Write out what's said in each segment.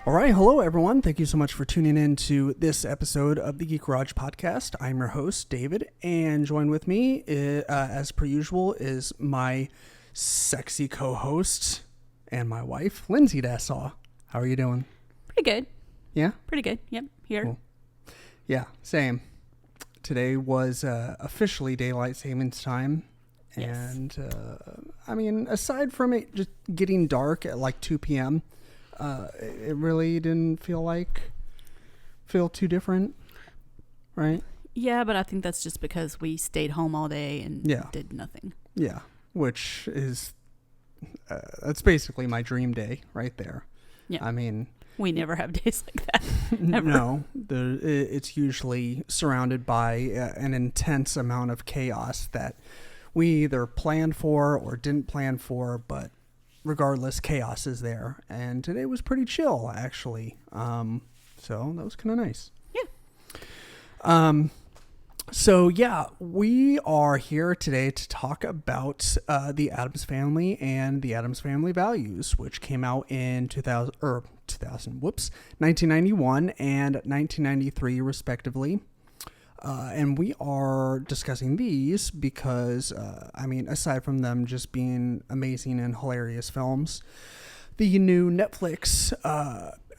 All right, hello everyone. Thank you so much for tuning in to this episode of the Geek Garage podcast. I'm your host, David, and joined with me, as per usual, is my sexy co-host and my wife, Lindsay Dassaw. How are you doing? Pretty good. Yeah? Pretty good. Yep. Here. Cool. Yeah, same. Today was officially daylight savings time. Yes. And, aside from it just getting dark at like 2 p.m., it really didn't feel too different, right? Yeah, but I think that's just because we stayed home all day and did nothing. Yeah, which is, that's basically my dream day right there. Yeah. I mean... We never have days like that. Ever. No, it's usually surrounded by an intense amount of chaos that we either planned for or didn't plan for, but regardless, chaos is there. And today was pretty chill, actually. So that was kind of nice. Yeah. So yeah, we are here today to talk about the Addams Family and the Addams Family Values, which came out in 1991 and 1993, respectively. And we are discussing these because, aside from them just being amazing and hilarious films, the new Netflix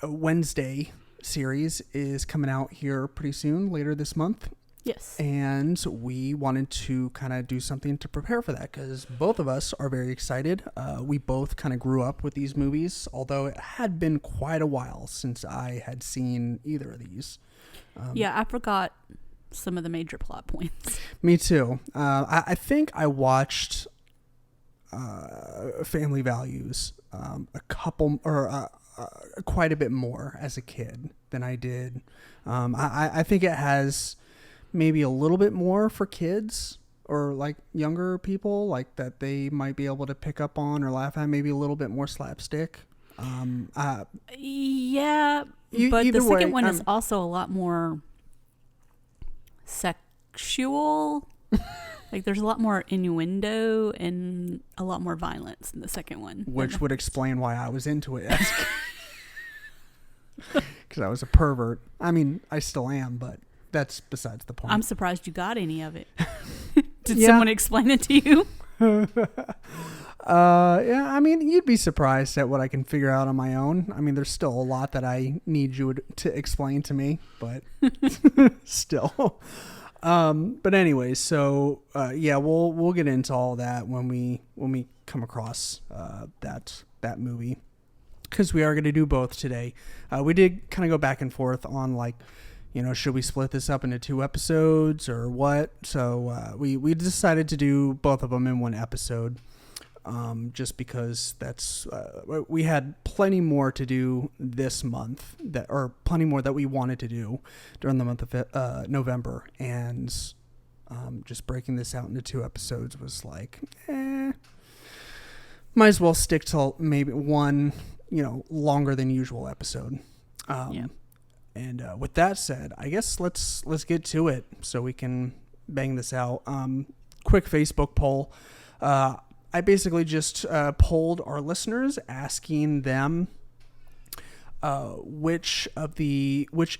Wednesday series is coming out here pretty soon, later this month. Yes. And we wanted to kind of do something to prepare for that because both of us are very excited. We both kind of grew up with these movies, although it had been quite a while since I had seen either of these. I forgot some of the major plot points. Me too. I think I watched Family Values quite a bit more as a kid than I did. I think it has maybe a little bit more for kids or like younger people, like that they might be able to pick up on or laugh at, maybe a little bit more slapstick. But the second one is also a lot more sexual. Like there's a lot more innuendo and a lot more violence in the second one. Which would explain why I was into it. Because I was a pervert. I mean, I still am, but that's besides the point. I'm surprised you got any of it. Did someone explain it to you? You'd be surprised at what I can figure out on my own. I mean, there's still a lot that I need you to explain to me, but still. But anyways, so we'll get into all that when we come across that movie, because we are going to do both today. We did kind of go back and forth on like, should we split this up into 2 episodes or what? So we decided to do both of them in one episode, just because we had plenty more to do this month, plenty more that we wanted to do during the month of November, and just breaking this out into 2 episodes was like, might as well stick to maybe one, longer than usual episode. And with that said, I guess let's get to it so we can bang this out. Quick Facebook poll. I basically just polled our listeners, asking them which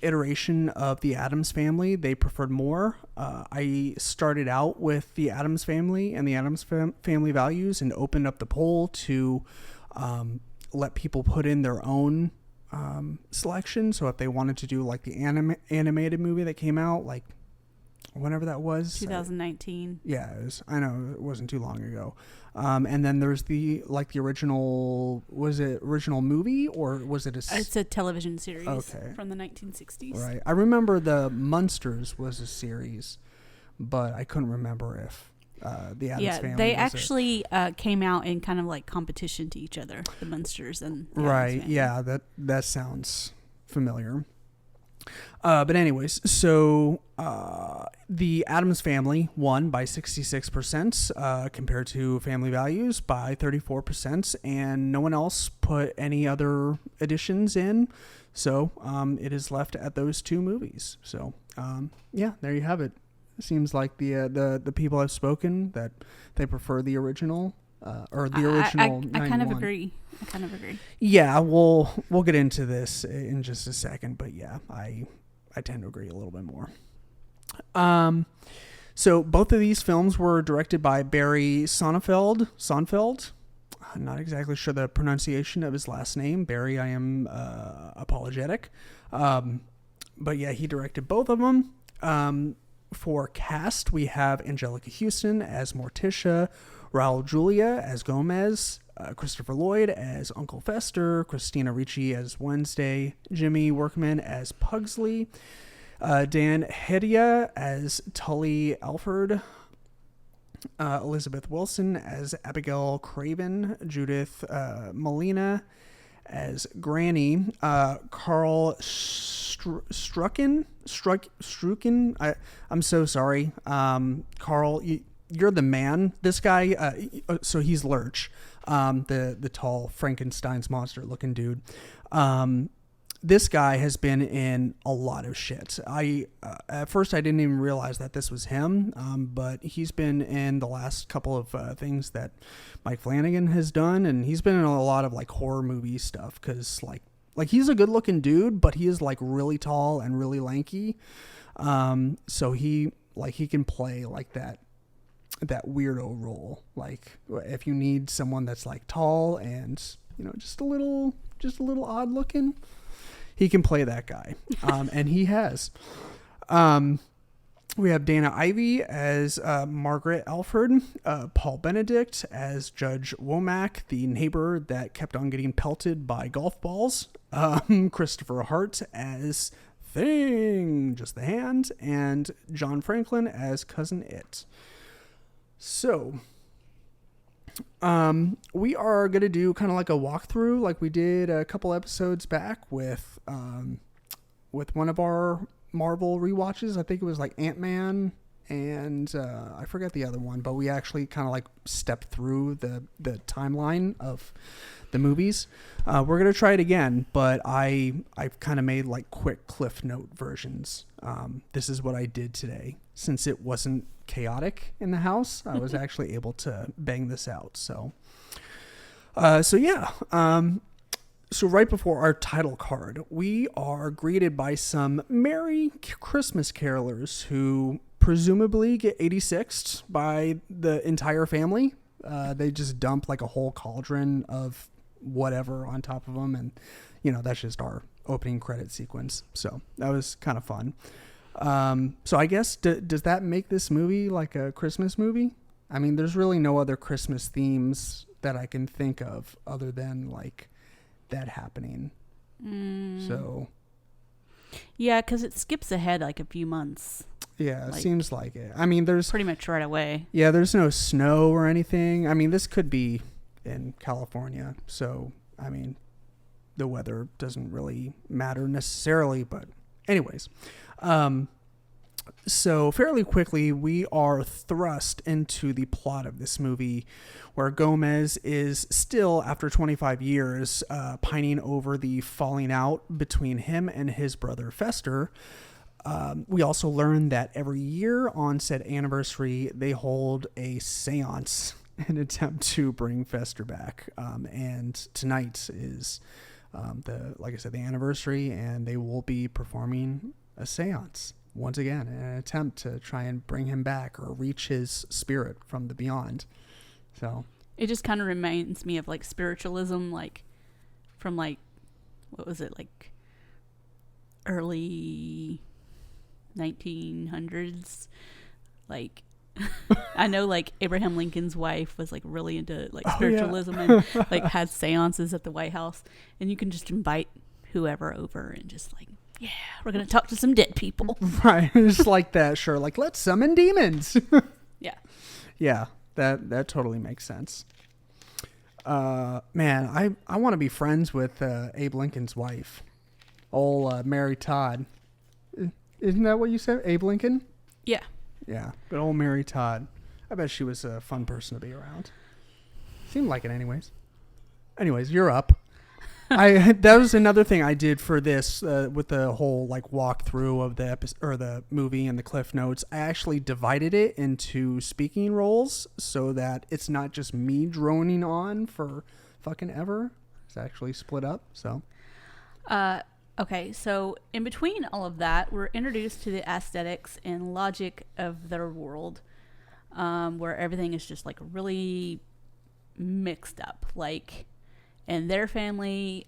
iteration of the Addams Family they preferred more. I started out with the Addams Family and the Addams Family Values and opened up the poll to let people put in their own selection. So if they wanted to do like the animated movie that came out like whenever that was, 2019. I know it wasn't too long ago. And then there's the original, was it original movie or was it it's a television series from the 1960s. Right. I remember the Munsters was a series, but I couldn't remember if the Addams Family. They actually came out in kind of like competition to each other, the Munsters and the Addams Family. Yeah, that sounds familiar. But anyways, so the Addams Family won by 66% compared to Family Values by 34%, and no one else put any other additions in. So it is left at those 2 movies. So there you have it. Seems like the people have spoken that they prefer the original or the original. I kind of agree. I kind of agree. Yeah, we'll get into this in just a second, but yeah, I tend to agree a little bit more. So both of these films were directed by Barry Sonfeld. I'm not exactly sure the pronunciation of his last name. Barry, I am apologetic. But yeah, he directed both of them. For cast, we have Angelica Houston as Morticia, Raul Julia as Gomez, Christopher Lloyd as Uncle Fester, Christina Ricci as Wednesday, Jimmy Workman as Pugsley, Dan Hedia as Tully Alford, Elizabeth Wilson as Abigail Craven, Judith Molina as Granny, Carl Strucken. I'm so sorry. Carl, you're the man. This guy, so he's Lurch, the tall Frankenstein's monster looking dude. This guy has been in a lot of shit. At first I didn't even realize that this was him, but he's been in the last couple of things that Mike Flanagan has done, and he's been in a lot of like horror movie stuff because like he's a good looking dude, but he is like really tall and really lanky. So he can play like that weirdo role. Like if you need someone that's like tall and just a little odd looking, he can play that guy. And he has. We have Dana Ivey as Margaret Alford, Paul Benedict as Judge Womack, the neighbor that kept on getting pelted by golf balls, Christopher Hart as Thing, just the hand, and John Franklin as Cousin It. So, we are going to do kind of like a walkthrough like we did a couple episodes back with one of our Marvel rewatches. I think it was like Ant-Man and I forget the other one, but we actually kind of like stepped through the timeline of the movies. We're going to try it again, but I've kind of made like quick Cliff Note versions. This is what I did today. Since it wasn't chaotic in the house, I was actually able to bang this out. So yeah. So right before our title card, we are greeted by some merry Christmas carolers who presumably get 86'd by the entire family. They just dump like a whole cauldron of whatever on top of them. And, that's just our opening credit sequence. So that was kind of fun. So I guess, does that make this movie like a Christmas movie? I mean, there's really no other Christmas themes that I can think of other than like that happening. So yeah, because it skips ahead like a few months. Yeah, it seems like it. I mean, there's pretty much right away. Yeah, there's no snow or anything. I mean, this could be in California, so I mean, the weather doesn't really matter necessarily. But anyways, so fairly quickly, we are thrust into the plot of this movie where Gomez is still, after 25 years, pining over the falling out between him and his brother Fester. We also learn that every year on said anniversary, they hold a seance in an attempt to bring Fester back. And tonight is, like I said, the anniversary, and they will be performing a seance once again in an attempt to try and bring him back or reach his spirit from the beyond. So it just kind of reminds me of like spiritualism, like from like, what was it, like early 1900s. Like I know like Abraham Lincoln's wife was like really into like spiritualism and like had seances at the White House, and you can just invite whoever over and just like, yeah, we're gonna talk to some dead people. Right. Just like that. Sure. Like, let's summon demons. Yeah. Yeah. That totally makes sense. Man, I want to be friends with Abe Lincoln's wife, old Mary Todd. Isn't that what you said, Abe Lincoln? Yeah. Yeah, good old Mary Todd. I bet she was a fun person to be around. Seemed like it, anyways. Anyways, you're up. That was another thing I did for this with the whole like walkthrough of the episode or the movie and the Cliff Notes. I actually divided it into speaking roles so that it's not just me droning on for fucking ever. is actually split up. So, okay, so in between all of that, we're introduced to the aesthetics and logic of their world, where everything is just like really mixed up. Like in their family,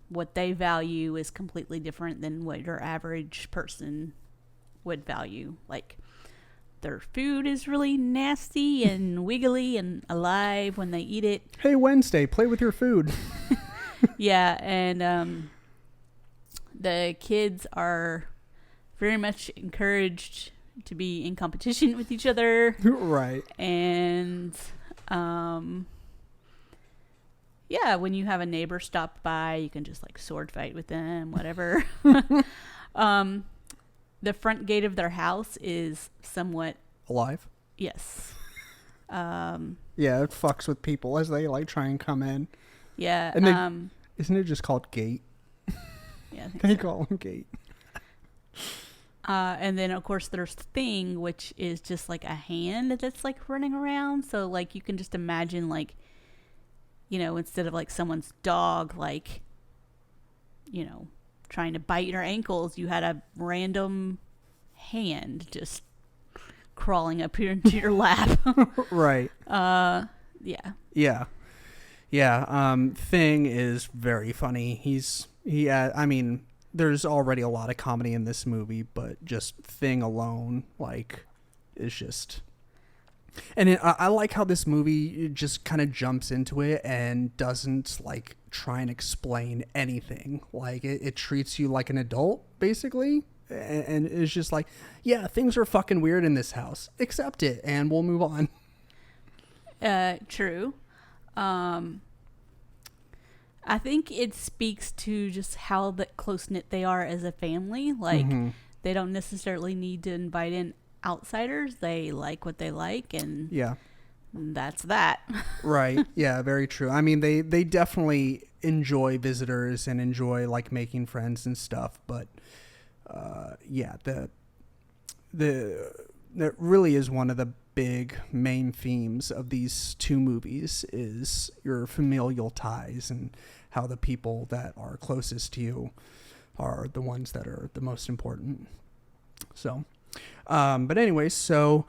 what they value is completely different than what your average person would value. Like their food is really nasty and wiggly and alive when they eat it. Hey, Wednesday, play with your food. Yeah, and the kids are very much encouraged to be in competition with each other. Right. And yeah, when you have a neighbor stop by, you can just like sword fight with them, whatever. The front gate of their house is somewhat alive. Yes. Yeah, it fucks with people as they like try and come in. Yeah. And isn't it just called gate? Yeah, I think they so. call them gate. And then of course there's Thing, which is just like a hand that's like running around. So like you can just imagine like, you know, instead of like someone's dog, like, you know, trying to bite your ankles, you had a random hand just crawling up here into your lap. Right. Yeah. Thing is very funny. I mean, there's already a lot of comedy in this movie, but just Thing alone, like, is just... And I like how this movie just kind of jumps into it and doesn't like try and explain anything. Like it treats you like an adult basically, and it's just like, yeah, things are fucking weird in this house. Accept it, and we'll move on. True. I think it speaks to just how close knit they are as a family. Like they don't necessarily need to invite in outsiders. They like what they like, and yeah, that's that. Right. Yeah, very true. I mean, they definitely enjoy visitors and enjoy like making friends and stuff, but yeah, that really is one of the big main themes of these two movies is your familial ties and how the people that are closest to you are the ones that are the most important. So but anyway, so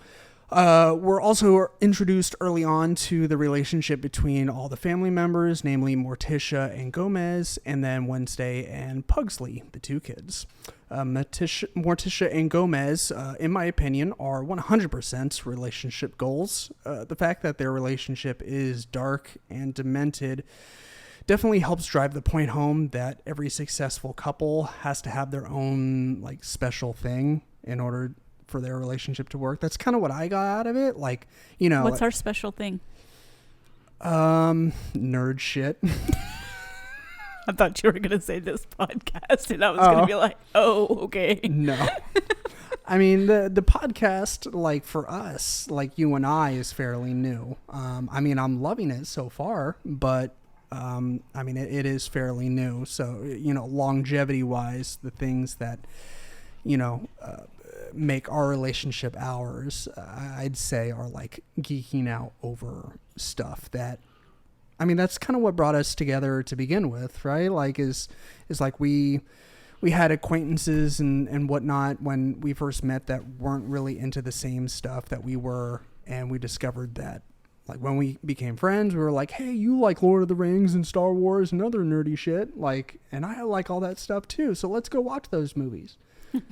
we're also introduced early on to the relationship between all the family members, namely Morticia and Gomez, and then Wednesday and Pugsley, the two kids. Morticia and Gomez, in my opinion, are 100% relationship goals. The fact that their relationship is dark and demented definitely helps drive the point home that every successful couple has to have their own like special thing in order for their relationship to work. That's kind of what I got out of it. Like, you know, what's our special thing? Nerd shit. I thought you were going to say this podcast and I was going to be like, oh, okay. No. I mean, the podcast, like for us, like you and I, is fairly new. I mean, I'm loving it so far, but I mean, it is fairly new. So, you know, longevity wise, the things that, you know, make our relationship ours, I'd say are like geeking out over stuff that, I mean, that's kind of what brought us together to begin with, right? Like is like we had acquaintances and whatnot when we first met that weren't really into the same stuff that we were. And we discovered that like when we became friends, we were like, hey, you like Lord of the Rings and Star Wars and other nerdy shit. Like, and I like all that stuff too. So let's go watch those movies.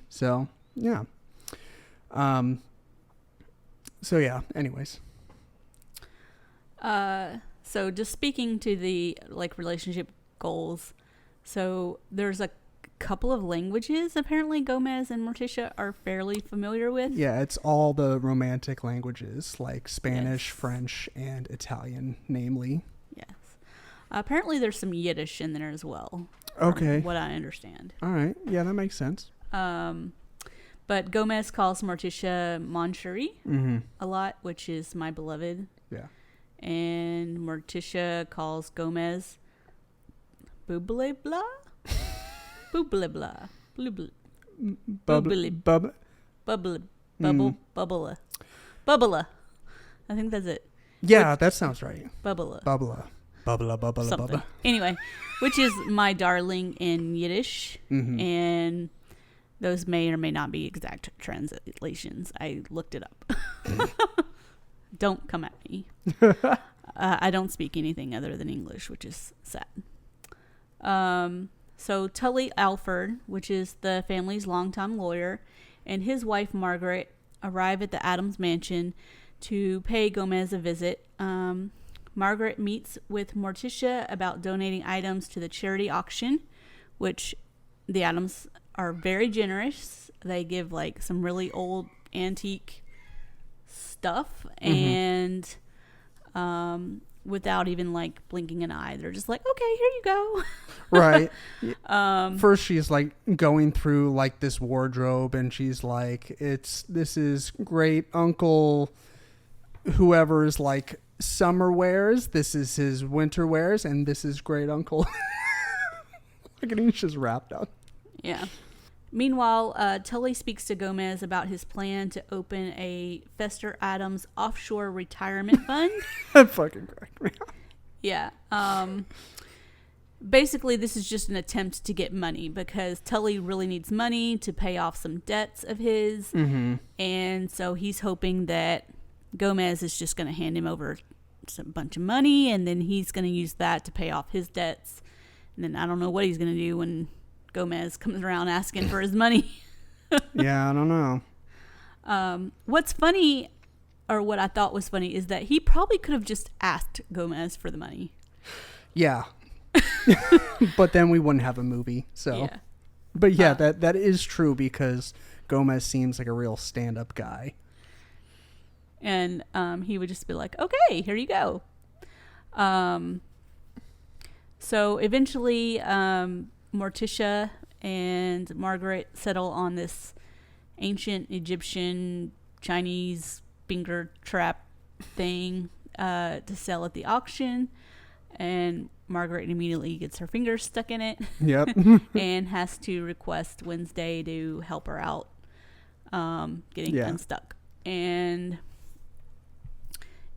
So yeah. So yeah, anyways. So just speaking to the like relationship goals. So there's a couple of languages apparently Gomez and Morticia are fairly familiar with. Yeah, it's all the romantic languages like Spanish, yes. French, and Italian, namely. Yes. Apparently there's some Yiddish in there as well. Okay. What I understand. All right. Yeah, that makes sense. But Gomez calls Morticia Mon Cherie a lot, which is my beloved. Yeah. And Morticia calls Gomez Boobly blah? Boobly blah. Boobly. Bubbla. I think that's it. Yeah, that sounds right. Bubbla. Bubba, bubba, something. bubba. Anyway, which is my darling in Yiddish. Mm-hmm. And those may or may not be exact translations. I looked it up. Don't come at me. I don't speak anything other than English, which is sad. So Tully Alford, which is the family's longtime lawyer, and his wife Margaret arrive at the Addams mansion to pay Gomez a visit. Margaret meets with Morticia about donating items to the charity auction, which the Addams are very generous. They give like some really old antique stuff, and without even like blinking an eye, they're just like, okay, here you go. Right. First she's like going through like this wardrobe, and she's like, this is great uncle whoever's like summer wears, this is his winter wears, and this is great uncle. Look at him, he's just wrapped up. Yeah. Meanwhile, Tully speaks to Gomez about his plan to open a Fester Addams offshore retirement fund. That fucking cracked me up. Yeah. Basically, this is just an attempt to get money because Tully really needs money to pay off some debts of his. Mm-hmm. And so he's hoping that Gomez is just going to hand him over a bunch of money, and then he's going to use that to pay off his debts. And then I don't know what he's going to do when Gomez comes around asking for his money. Yeah, I don't know. What's funny, or what I thought was funny, is that he probably could have just asked Gomez for the money. Yeah. But then we wouldn't have a movie. So, Yeah. But yeah, that is true because Gomez seems like a real stand-up guy. And he would just be like, okay, here you go. So eventually, Morticia and Margaret settle on this ancient Egyptian Chinese finger trap thing to sell at the auction. And Margaret immediately gets her fingers stuck in it. Yep. And has to request Wednesday to help her out getting unstuck. And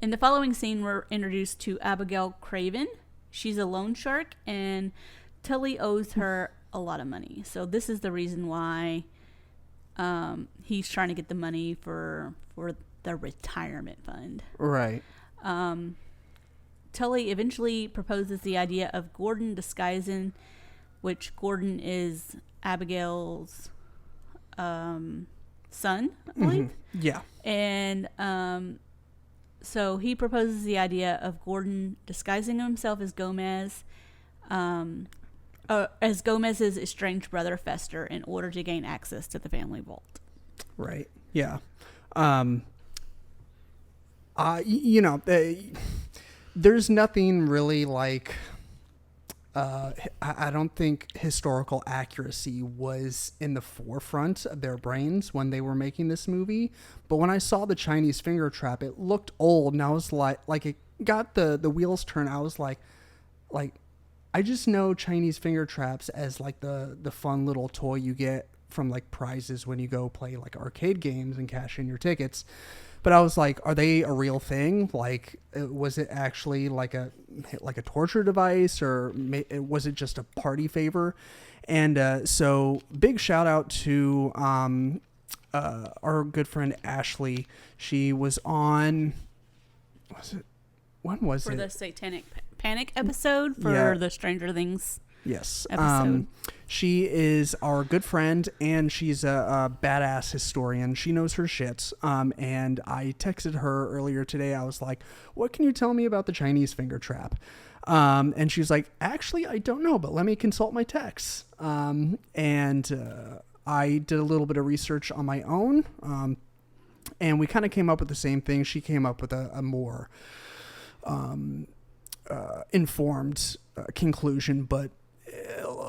in the following scene, we're introduced to Abigail Craven. She's a loan shark, and Tully owes her a lot of money. So this is the reason why he's trying to get the money for the retirement fund. Right. Tully eventually proposes the idea of Gordon disguising, which Gordon is Abigail's son, I believe. Mm-hmm. Yeah. And so he proposes the idea of Gordon disguising himself as Gomez, as Gomez's estranged brother Fester, in order to gain access to the family vault. Right. Yeah. There's nothing really like, I don't think historical accuracy was in the forefront of their brains when they were making this movie. But when I saw the Chinese finger trap, it looked old, and I was like it got the wheels turned. I was like, I just know Chinese finger traps as like the fun little toy you get from like prizes when you go play like arcade games and cash in your tickets. But I was like, are they a real thing? Like, was it actually like a torture device, or was it just a party favor? And so big shout out to our good friend Ashley. She was on, when was it? For the Satanic Panic episode for the Stranger Things Yes. episode. She is our good friend, and she's a badass historian. She knows her shit. And I texted her earlier today. I was like, what can you tell me about the Chinese finger trap? And she's like, actually, I don't know, but let me consult my texts. And I did a little bit of research on my own. And we kind of came up with the same thing. She came up with a more informed conclusion, but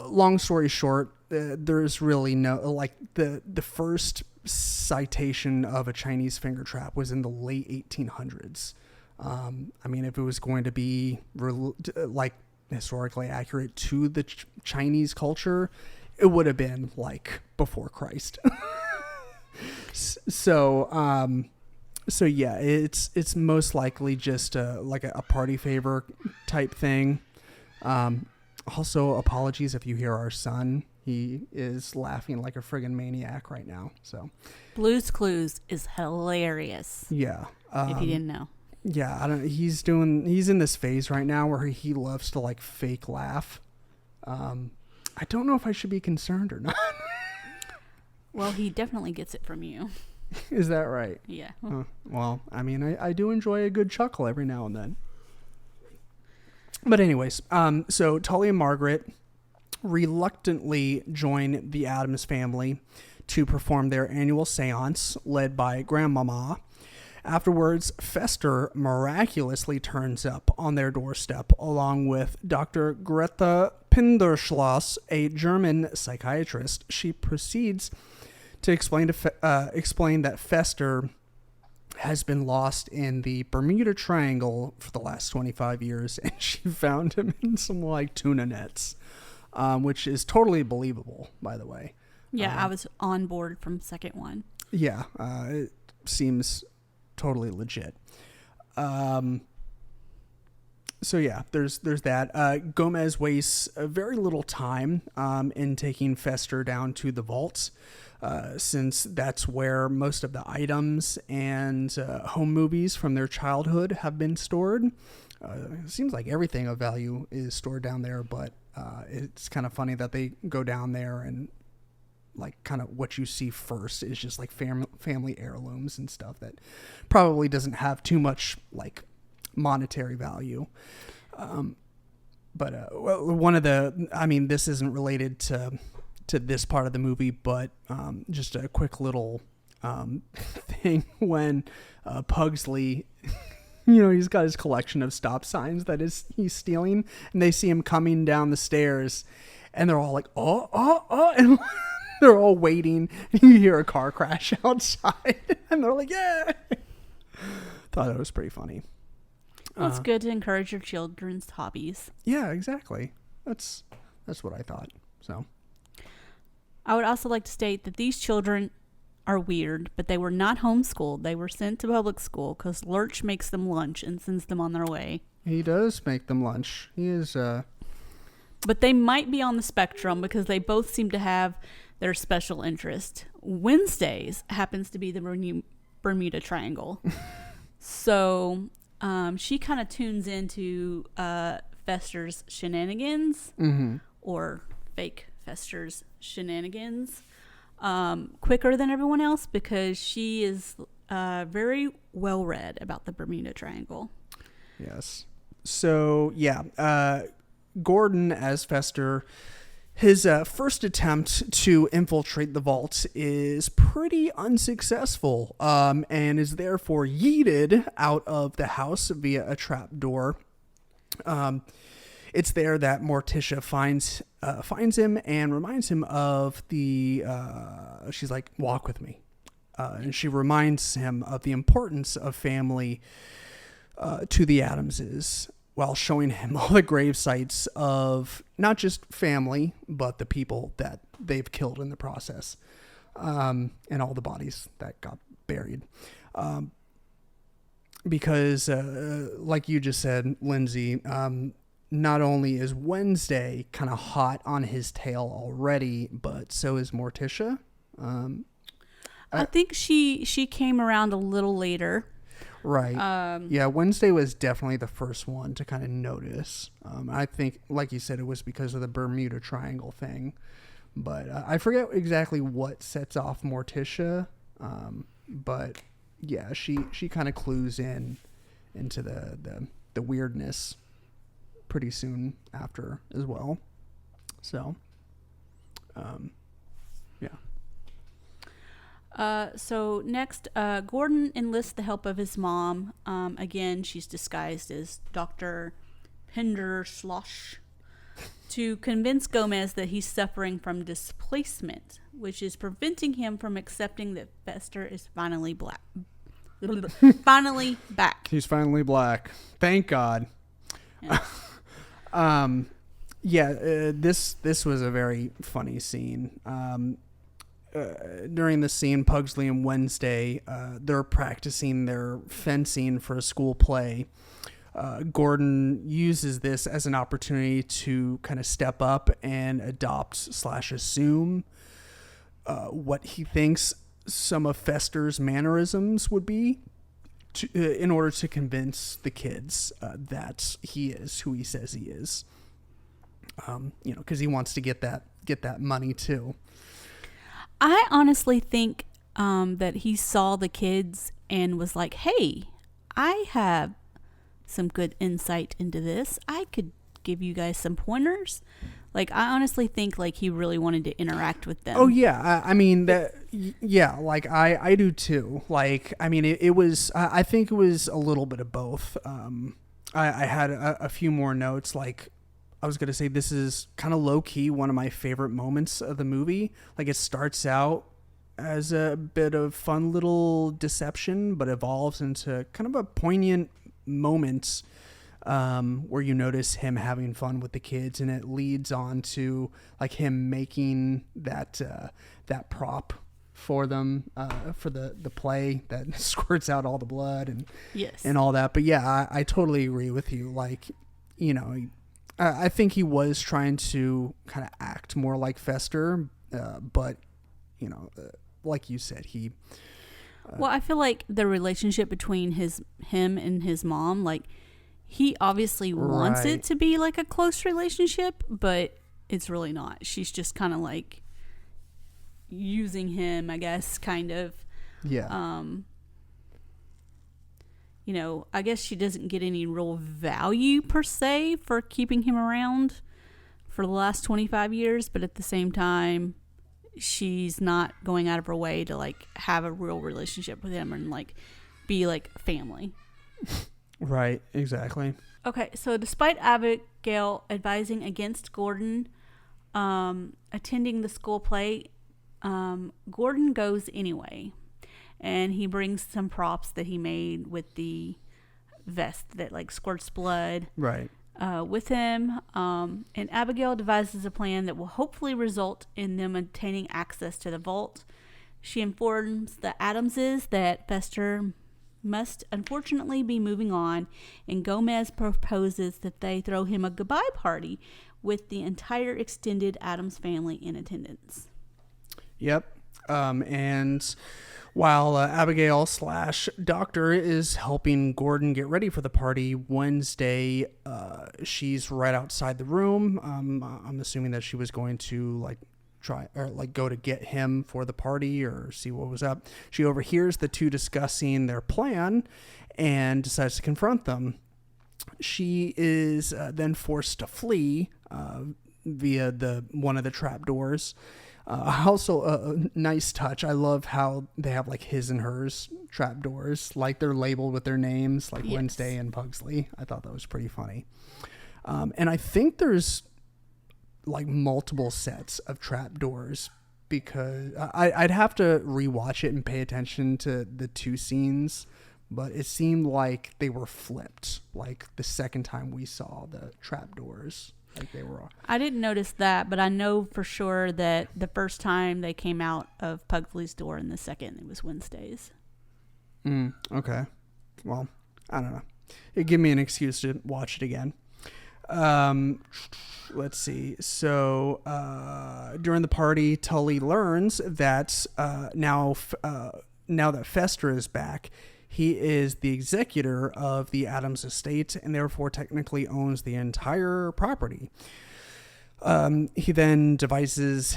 long story short, there's really no, like, the first citation of a Chinese finger trap was in the late 1800s. I mean, if it was going to be like historically accurate to the Chinese culture, it would have been like before Christ. So So yeah, it's most likely just like a party favor type thing. Also, apologies if you hear our son. He is laughing like a friggin' maniac right now. So, Blue's Clues is hilarious. yeah. If you didn't know. Yeah, I don't. He's in this phase right now where he loves to like fake laugh. I don't know if I should be concerned or not. Well, he definitely gets it from you. Is that right? Yeah. Well, I mean, I do enjoy a good chuckle every now and then. But anyways, so Tully and Margaret reluctantly join the Addams family to perform their annual seance led by Grandmama. Afterwards, Fester miraculously turns up on their doorstep along with Dr. Greta Pinderschloss, a German psychiatrist. She proceeds to explain that Fester has been lost in the Bermuda Triangle for the last 25 years, and she found him in some like tuna nets, which is totally believable, by the way. Yeah, I was on board from second one. Yeah, it seems totally legit. So yeah, there's that. Gomez wastes very little time in taking Fester down to the vaults, since that's where most of the items and home movies from their childhood have been stored. It seems like everything of value is stored down there, but it's kind of funny that they go down there and like kind of what you see first is just like family heirlooms and stuff that probably doesn't have too much like monetary value. But one of the, I mean, this isn't related to this part of the movie, but just a quick little thing when Pugsley, he's got his collection of stop signs that he's stealing, and they see him coming down the stairs, and they're all like, oh, and they're all waiting, and you hear a car crash outside, and they're like, yeah. Thought that was pretty funny. Well, it's good to encourage your children's hobbies. Yeah, exactly. That's what I thought. So, I would also like to state that these children are weird, but they were not homeschooled. They were sent to public school because Lurch makes them lunch and sends them on their way. He does make them lunch. He is. But they might be on the spectrum because they both seem to have their special interest. Wednesdays happens to be the Bermuda Triangle. So she kind of tunes into Fester's shenanigans, or fake Fester's shenanigans, quicker than everyone else because she is very well read about the Bermuda Triangle. Yes. So, yeah, Gordon as Fester, his first attempt to infiltrate the vault is pretty unsuccessful, and is therefore yeeted out of the house via a trap door. It's there that Morticia finds him and reminds him of she's like, walk with me. And she reminds him of the importance of family to the Addamses, while showing him all the grave sites of not just family, but the people that they've killed in the process, and all the bodies that got buried. Because, like you just said, Lindsay, not only is Wednesday kind of hot on his tail already, but so is Morticia. I think she came around a little later. Right. Yeah, Wednesday was definitely the first one to kind of notice. I think, like you said, it was because of the Bermuda Triangle thing. But I forget exactly what sets off Morticia. But yeah, she kind of clues into the weirdness pretty soon after as well. So, yeah. So next, Gordon enlists the help of his mom. Again, she's disguised as Dr. Pinderschloss, to convince Gomez that he's suffering from displacement, which is preventing him from accepting that Fester is finally finally back. He's finally black. Thank God. Yeah. This was a very funny scene. during the scene, Pugsley and Wednesday, they're practicing their fencing for a school play. Gordon uses this as an opportunity to kind of step up and adopt/assume what he thinks some of Fester's mannerisms would be in order to convince the kids that he is who he says he is. Because he wants to get that money too. I honestly think that he saw the kids and was like, hey, I have some good insight into this. I could give you guys some pointers. Like, I honestly think like he really wanted to interact with them. Oh yeah. I mean that. Yeah. Like I do too. Like, I mean, it was, I think it was a little bit of both. I had a few more notes. Like, I was going to say, this is kind of low key one of my favorite moments of the movie. Like, it starts out as a bit of fun little deception, but evolves into kind of a poignant moment where you notice him having fun with the kids, and it leads on to like him making that prop for them for the play that squirts out all the blood and yes, and all that. But yeah, I totally agree with you. Like, I think he was trying to kind of act more like Fester, but like you said, he. Well, I feel like the relationship between him and his mom, like, he obviously wants it to be like a close relationship, but it's really not. She's just kind of like using him, I guess, kind of. Yeah. I guess she doesn't get any real value per se for keeping him around for the last 25 years, but at the same time, she's not going out of her way to like have a real relationship with him and like be like family. Right, exactly. Okay, so despite Abigail advising against Gordon attending the school play, Gordon goes anyway, and he brings some props that he made with the vest that like squirts blood. Right. With him, and Abigail devises a plan that will hopefully result in them obtaining access to the vault. She informs the Addamses that Fester must unfortunately be moving on, and Gomez proposes that they throw him a goodbye party with the entire extended Addams family in attendance. Yep. And while Abigail / Doctor is helping Gordon get ready for the party, Wednesday, she's right outside the room. I'm assuming that she was going to go to get him for the party or see what was up. She overhears the two discussing their plan and decides to confront them. She is then forced to flee via one of the trapdoors. Also, a nice touch. I love how they have like his and hers trapdoors, like they're labeled with their names, like yes. Wednesday and Pugsley. I thought that was pretty funny. And I think there's like multiple sets of trapdoors because I'd have to rewatch it and pay attention to the two scenes, but it seemed like they were flipped, like the second time we saw the trapdoors. Like they were. I didn't notice that, but I know for sure that the first time they came out of Pugsley's door and the second it was Wednesday's. Okay. Well, I don't know. It gave me an excuse to watch it again. Let's see. So during the party, Tully learns that now that Fester is back, he is the executor of the Addams estate and therefore technically owns the entire property. He then devises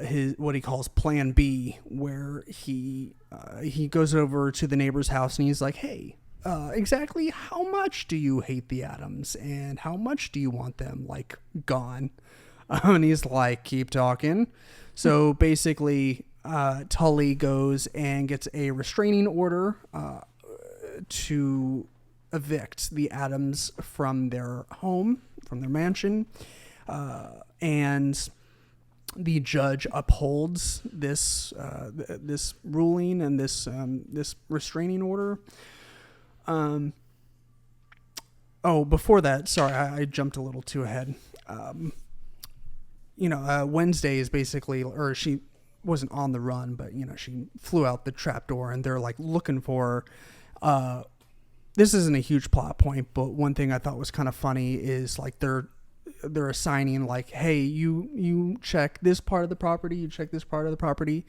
his what he calls Plan B, where he goes over to the neighbor's house and he's like, "Hey, exactly how much do you hate the Addams and how much do you want them like gone?" And he's like, "Keep talking." So basically, Tully goes and gets a restraining order to evict the Addams from their home, from their mansion, and the judge upholds this ruling and this restraining order. Before that, sorry, I jumped a little too ahead. Wednesday is basically, or wasn't on the run, but she flew out the trapdoor, and they're like looking for her. This isn't a huge plot point, but one thing I thought was kind of funny is like they're assigning like, hey, you check this part of the property, you check this part of the property.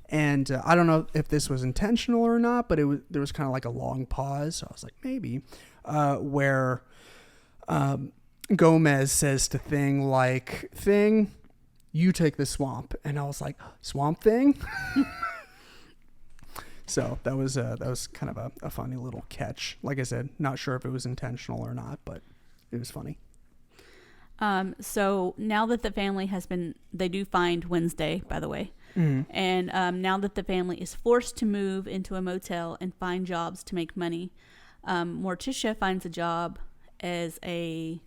And I don't know if this was intentional or not, but there was kind of like a long pause. So I was like, maybe, where Gomez says to Thing, like, Thing, you take the swamp. And I was like, Swamp Thing? So that was kind of a funny little catch. Like I said, not sure if it was intentional or not, but it was funny. So now that the family they do find Wednesday, by the way. Mm-hmm. And now that the family is forced to move into a motel and find jobs to make money, Morticia finds a job as a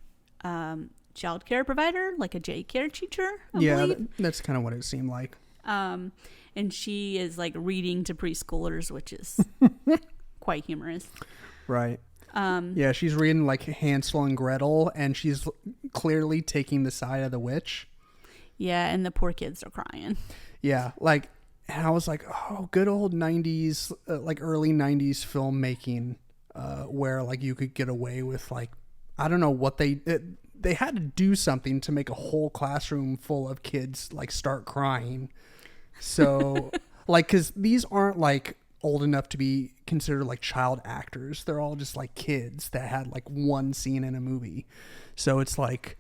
child care provider, like a J-care teacher, I believe. That's kind of what it seemed like. And she is like reading to preschoolers, which is quite humorous. Right. She's reading like Hansel and Gretel, and she's clearly taking the side of the witch. Yeah, and the poor kids are crying. Yeah, like, and I was like, oh, good old 90s, like early 90s filmmaking, where like you could get away with like, I don't know what they had to do something to make a whole classroom full of kids like start crying. So like, cause these aren't like old enough to be considered like child actors. They're all just like kids that had like one scene in a movie. So it's like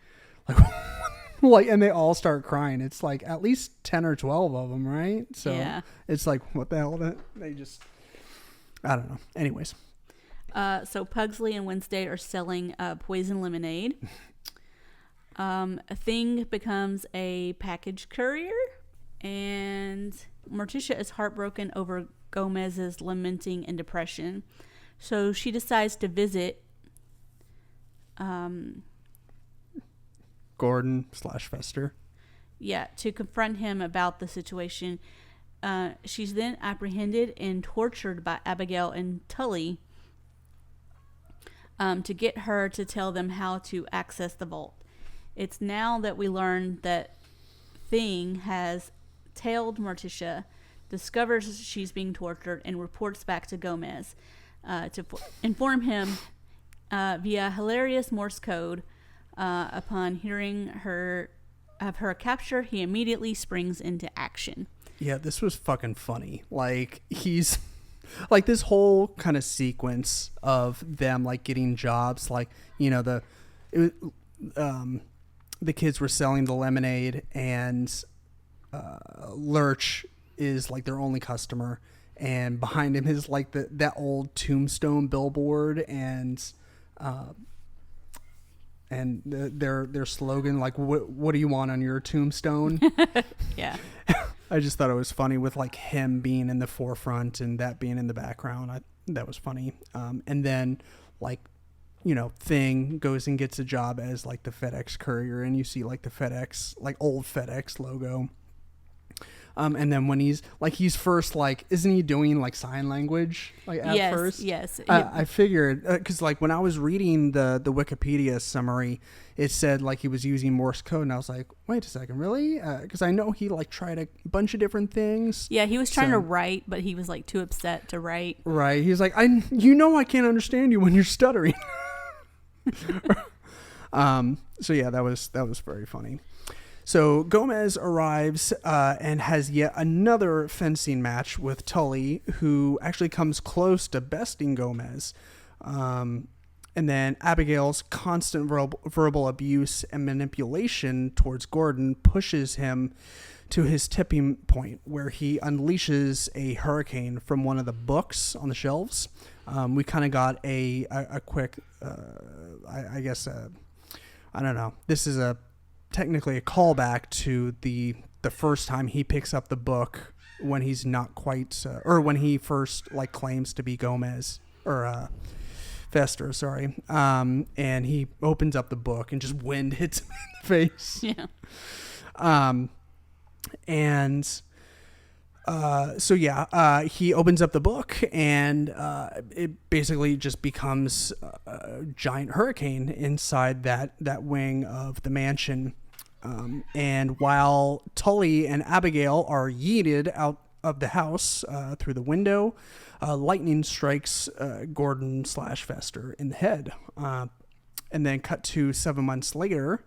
like, and they all start crying. It's like at least 10 or 12 of them, right? So yeah. It's like, what the hell? They just, I don't know. Anyways. So Pugsley and Wednesday are selling poison lemonade. A Thing becomes a package courier, and Morticia is heartbroken over Gomez's lamenting and depression. So she decides to visit Gordon/Fester. Yeah, to confront him about the situation. She's then apprehended and tortured by Abigail and Tully to get her to tell them how to access the vault. It's now that we learn that Thing has tailed Morticia, discovers she's being tortured, and reports back to Gomez to inform him via hilarious Morse code. Upon hearing of her capture, he immediately springs into action. Yeah, this was fucking funny. Like, he's like this whole kind of sequence of them like getting jobs, like, the kids were selling the lemonade, and Lurch is like their only customer, and behind him is like that old Tombstone billboard, and their slogan, like, what do you want on your tombstone? Yeah. I just thought it was funny with like him being in the forefront and that being in the background. That was funny. And then like, Thing goes and gets a job as like the FedEx courier, and you see like the FedEx, like old FedEx logo. And then when he's first, like, isn't he doing like sign language like at first? Yes. I figured, because like when I was reading the Wikipedia summary, it said like he was using Morse code, and I was like, wait a second, really? Because I know he like tried a bunch of different things. Yeah, he was trying to write, but he was like too upset to write. Right. He's like, I can't understand you when you're stuttering. So yeah, that was very funny. So Gomez arrives and has yet another fencing match with Tully, who actually comes close to besting Gomez. And then Abigail's constant verbal abuse and manipulation towards Gordon pushes him to his tipping point, where he unleashes a hurricane from one of the books on the shelves. We kind of got a quick, I guess, I don't know. This is technically a callback to the first time he picks up the book, when he's not quite, or when he first like claims to be Gomez, or Fester, sorry. And he opens up the book and just wind hits him in the face. Yeah. He opens up the book, and it basically just becomes a giant hurricane inside that wing of the mansion. And while Tully and Abigail are yeeted out of the house through the window, lightning strikes Gordon / Fester in the head. And then cut to 7 months later,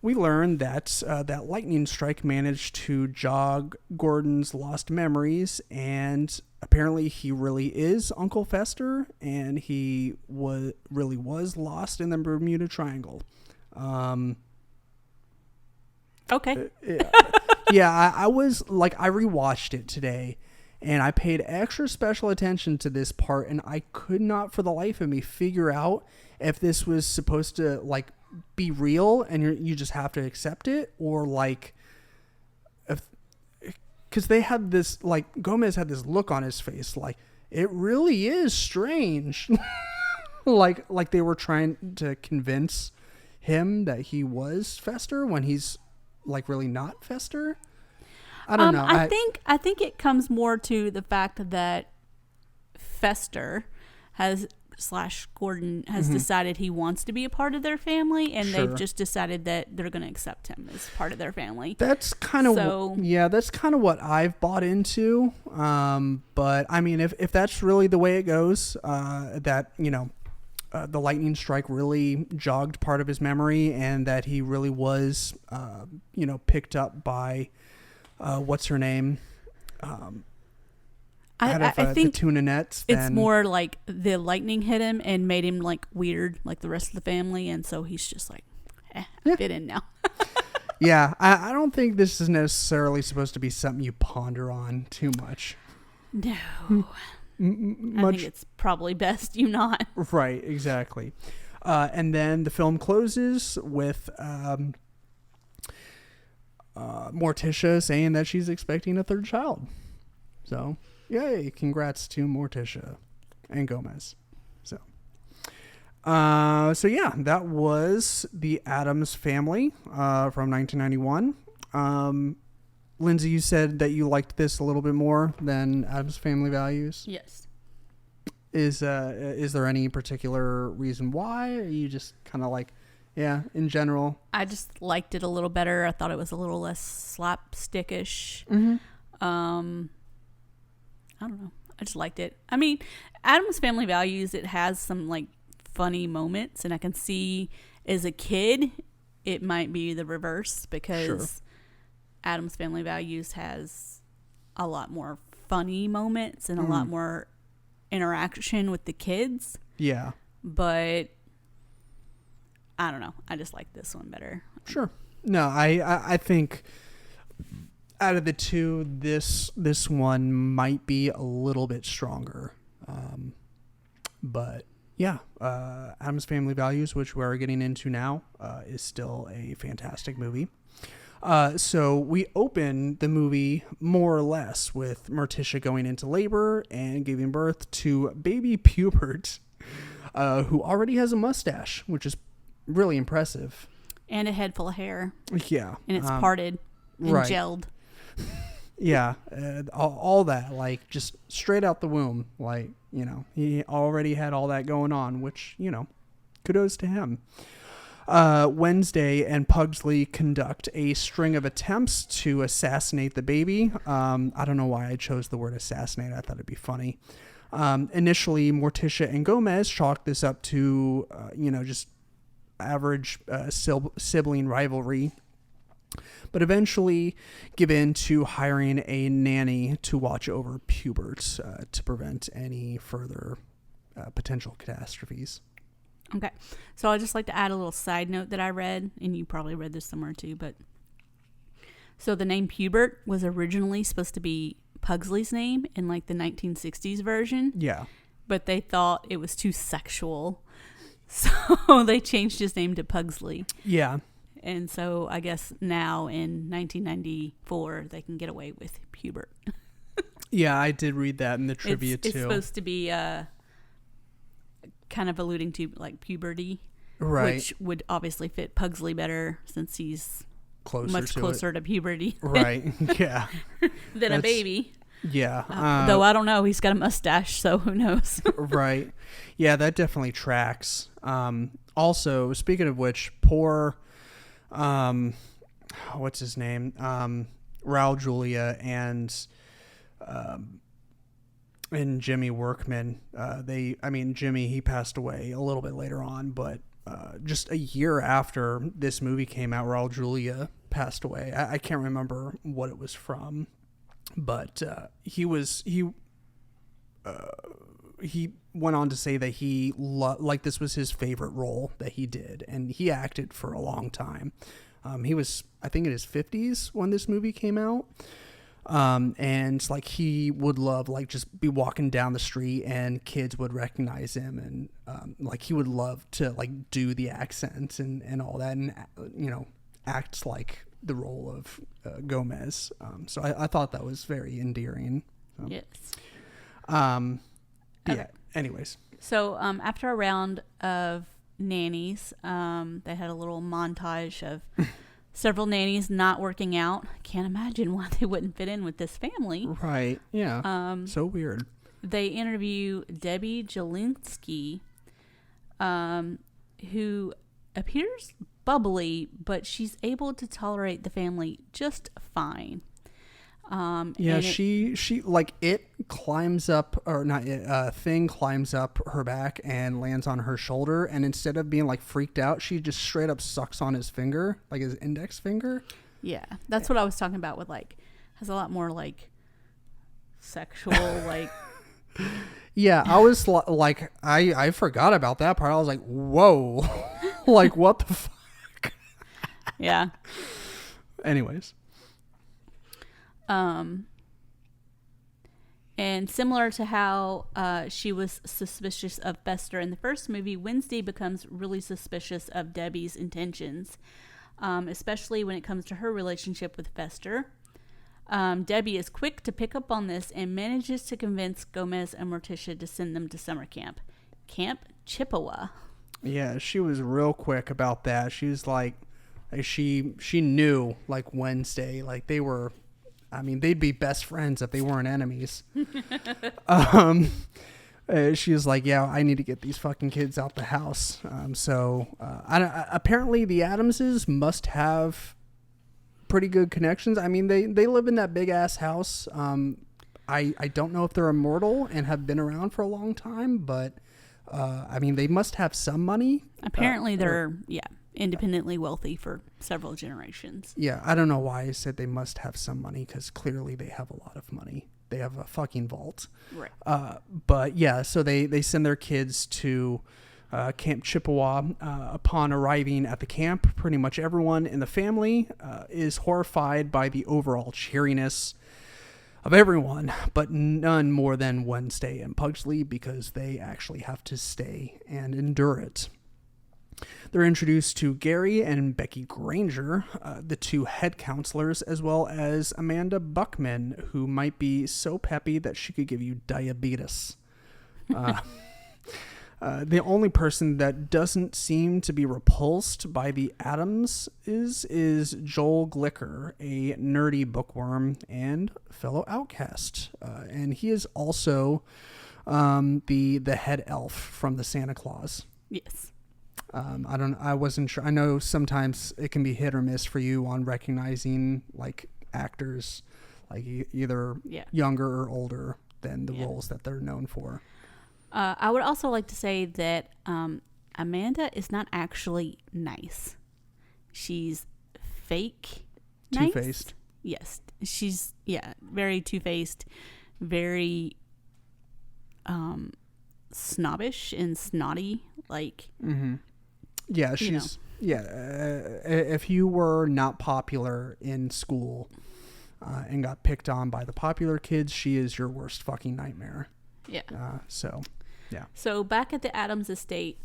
we learn that that lightning strike managed to jog Gordon's lost memories, and apparently he really is Uncle Fester, and he really was lost in the Bermuda Triangle. Okay. Yeah, I was like, I rewatched it today, and I paid extra special attention to this part, and I could not for the life of me figure out if this was supposed to like be real and you just have to accept it, or like, because they had this, like, Gomez had this look on his face like it really is strange. like they were trying to convince him that he was Fester when he's like really not Fester. I don't know. I think it comes more to the fact that Fester has / Gordon has decided he wants to be a part of their family, and they've just decided that they're going to accept him as part of their family. That's kind of that's kind of what I've bought into. But I mean, if that's really the way it goes, that the lightning strike really jogged part of his memory, and that he really was picked up by what's her name. I think the tuna nets. It's more like the lightning hit him and made him like weird, like the rest of the family, and so he's just like, fit in now. Yeah, I don't think this is necessarily supposed to be something you ponder on too much. No, I think it's probably best you not. Right, exactly. And then the film closes with Morticia saying that she's expecting a third child. So. Yay, congrats to Morticia and Gomez. So yeah, that was the Addams Family from 1991. Lindsay, you said that you liked this a little bit more than Addams Family Values. Yes. Is there any particular reason why? Or you just kind of like, yeah, in general? I just liked it a little better. I thought it was a little less slapstickish. I don't know. I just liked it. I mean, Addams Family Values, it has some like funny moments, and I can see as a kid it might be the reverse, because Addams Family Values has a lot more funny moments and a lot more interaction with the kids. Yeah. But I don't know. I just like this one better. Sure. No, I think out of the two, this one might be a little bit stronger. But yeah, Addams Family Values, which we're getting into now, is still a fantastic movie. So we open the movie more or less with Morticia going into labor and giving birth to baby Pubert, who already has a mustache, which is really impressive. And a head full of hair. Yeah. And it's parted and gelled. Yeah, all that, like, just straight out the womb. Like, he already had all that going on, which, kudos to him. Wednesday and Pugsley conduct a string of attempts to assassinate the baby. I don't know why I chose the word assassinate. I thought it'd be funny. Initially, Morticia and Gomez chalked this up to, just average sibling rivalry, but eventually give in to hiring a nanny to watch over Pubert to prevent any further potential catastrophes. Okay, so I'd just like to add a little side note that I read, and you probably read this somewhere too, but so the name Pubert was originally supposed to be Pugsley's name in like the 1960s version. Yeah. But they thought it was too sexual, so they changed his name to Pugsley. Yeah. And so I guess now in 1994, they can get away with Pubert. Yeah, I did read that in the trivia too. It's supposed to be kind of alluding to like puberty, right? Which would obviously fit Pugsley better since he's much closer to puberty, right? Yeah, than a baby. Yeah, though I don't know, he's got a mustache, so who knows? Right? Yeah, that definitely tracks. Also, speaking of which, poor what's his name? Raul Julia and Jimmy Workman. Jimmy, he passed away a little bit later on, but just a year after this movie came out, Raul Julia passed away. I can't remember what it was from, but he went on to say that he this was his favorite role that he did, and he acted for a long time. He was, I think, in his 50s when this movie came out. And like he would love like just be walking down the street and kids would recognize him, and like he would love to like do the accent and all that, and act like the role of Gomez. So I thought that was very endearing. So. Yes. Yeah. Anyways. So after a round of nannies, they had a little montage of several nannies not working out. Can't imagine why they wouldn't fit in with this family. Right. Yeah. So weird. They interview Debbie Jelinski, who appears bubbly, but she's able to tolerate the family just fine. She like it climbs up, or not it, thing climbs up her back and lands on her shoulder, and instead of being like freaked out, she just straight up sucks on his finger, like his index finger. Yeah, that's what I was talking about with like, has a lot more like sexual like. Yeah, I was like, I forgot about that part. I was like, whoa, like what the fuck? Yeah. Anyways. And similar to how she was suspicious of Fester in the first movie, Wednesday becomes really suspicious of Debbie's intentions, especially when it comes to her relationship with Fester. Debbie is quick to pick up on this and manages to convince Gomez and Morticia to send them to summer camp. Camp Chippewa. Yeah, she was real quick about that. She was like she knew like Wednesday, like they were, I mean, they'd be best friends if they weren't enemies. She was like, yeah, I need to get these fucking kids out the house. Apparently the Addamses must have pretty good connections. I mean, they live in that big ass house. I don't know if they're immortal and have been around for a long time, but I mean, they must have some money. Apparently they're independently wealthy for several generations. Yeah, I don't know why I said they must have some money, because clearly they have a lot of money. They have a fucking vault. Right. But yeah, so they send their kids to Camp Chippewa. Upon arriving at the camp, pretty much everyone in the family is horrified by the overall cheeriness of everyone, but none more than Wednesday and Pugsley, because they actually have to stay and endure it. They're introduced to Gary and Becky Granger, the two head counselors, as well as Amanda Buckman, who might be so peppy that she could give you diabetes. The only person that doesn't seem to be repulsed by the Addams is Joel Glicker, a nerdy bookworm and fellow outcast. And he is also the head elf from the Santa Claus. Yes. I wasn't sure. I know sometimes it can be hit or miss for you on recognizing like actors, like either younger or older than the roles that they're known for. I would also like to say that Amanda is not actually nice. She's fake nice. Two-faced. Yes. She's, very two-faced, very snobbish and snotty. Like, yeah, she's, if you were not popular in school and got picked on by the popular kids, she is your worst fucking nightmare. Yeah. So back at the Addams estate,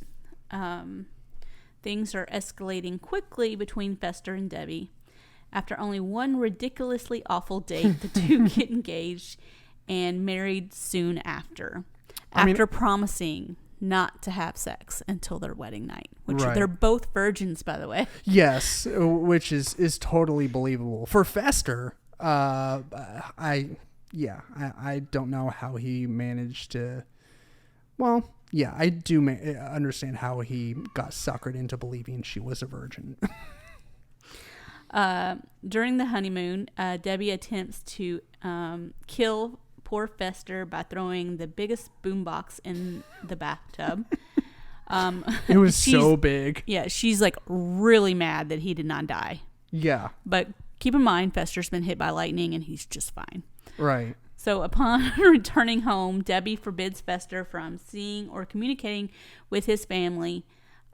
things are escalating quickly between Fester and Debbie. After only one ridiculously awful date, the two get engaged and married soon after. After promising not to have sex until their wedding night, which they're both virgins, by the way. Yes, which is totally believable for Fester. I don't know how he managed to. Well, yeah, I do understand how he got suckered into believing she was a virgin. During the honeymoon, Debbie attempts to kill poor Fester by throwing the biggest boombox in the bathtub. It was so big. Yeah, she's like really mad that he did not die. Yeah. But keep in mind, Fester's been hit by lightning and he's just fine. Right. So upon returning home, Debbie forbids Fester from seeing or communicating with his family,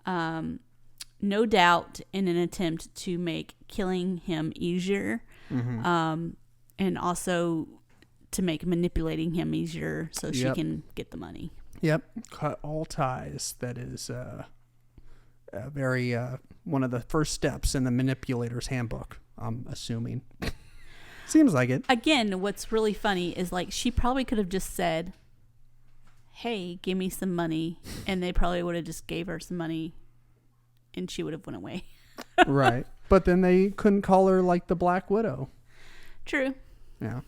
no doubt in an attempt to make killing him easier, and also to make manipulating him easier so she can get the money. Yep. Cut all ties. That is very one of the first steps in the manipulator's handbook, I'm assuming. Seems like it. Again, what's really funny is like she probably could have just said, hey, give me some money, and they probably would have just gave her some money and she would have went away. Right. But then they couldn't call her like the Black Widow. True. Yeah.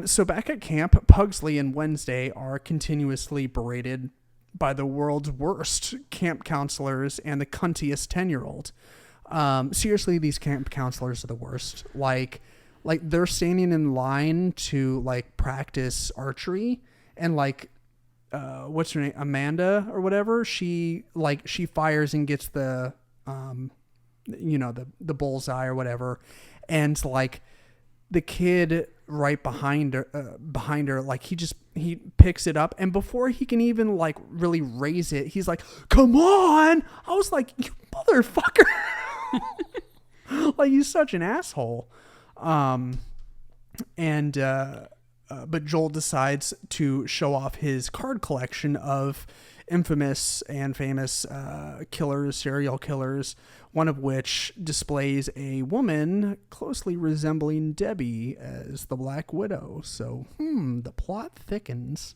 So back at camp, Pugsley and Wednesday are continuously berated by the world's worst camp counselors and the cuntiest 10-year-old. Seriously, these camp counselors are the worst. Like they're standing in line to like practice archery, and like, what's her name? Amanda or whatever. She fires and gets the bullseye or whatever. And like the kid right behind her, like he picks it up, and before he can even like really raise it, he's like, come on. I was like, you motherfucker. Like, he's such an asshole. But Joel decides to show off his card collection of infamous and famous serial killers, one of which displays a woman closely resembling Debbie as the Black Widow. So, the plot thickens.